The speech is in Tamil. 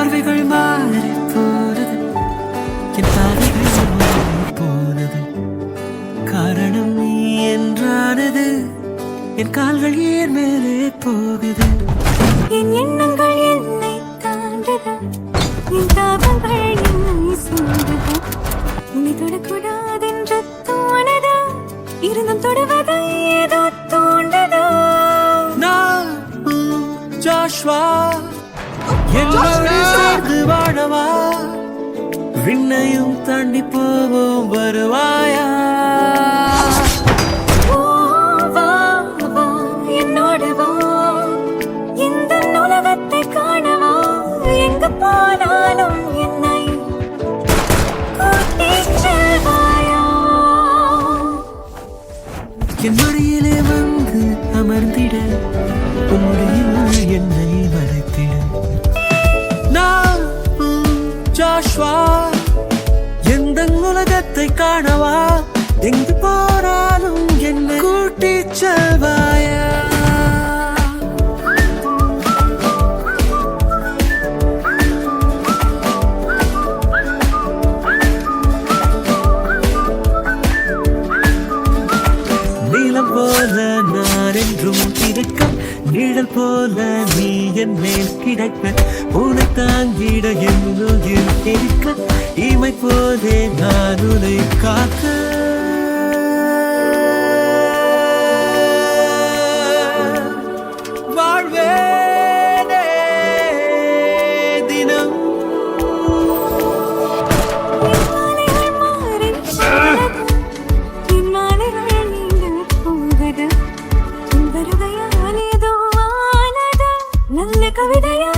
பார்வைகள் மாறி போனது, என் பார்வைகள் மாறி போனது. காரணம் நீ என்றானது, என் கால்கள் ஏன் மேலே போகுது. என் எண்ணங்கள் என்னை தாண்டது, என் தாபங்கள் என்னை சூழ்ந்தது. உன்னை தொடக்கூடாதென்று தோணது, இருந்தும் தொடுவது ஏதோ தோண்டது. நான் ஜாஷ்வா, என்னோடு சேர்ந்து வாழவா, விண்ணையும் தாண்டி போவோம் வருவாயா. என்னோடு வா, இந்த உலகத்தை காணவா, எங்கு போனாலும் என்னை கூட்டிச் செல்வாயா. என் மடியிலே வந்து அமர்ந்திட, உன்னுடைய என்னை மறைத்திட. நான் ஜாஷ்வா, எந்த உலகத்தை காணவா, எங்கு போனாலும் என்னை கூட்டிச் செல்வாயா. நீளம் போல நான் என்றும் இருக்க, நிழல் போல நீ என் மேல் கிடக்க, உன்னை தாங்கிட என் உயிர் இருக்க, இமை போலே நான் உன்னை காக்க. வாழ்வேனே தினம். மாலைகள் மாறிச் செல்வது, என் மாலைகள் நீண்டு போவது, உன் வருகையால் ஏதோ ஆனது, நல்ல கவிதையா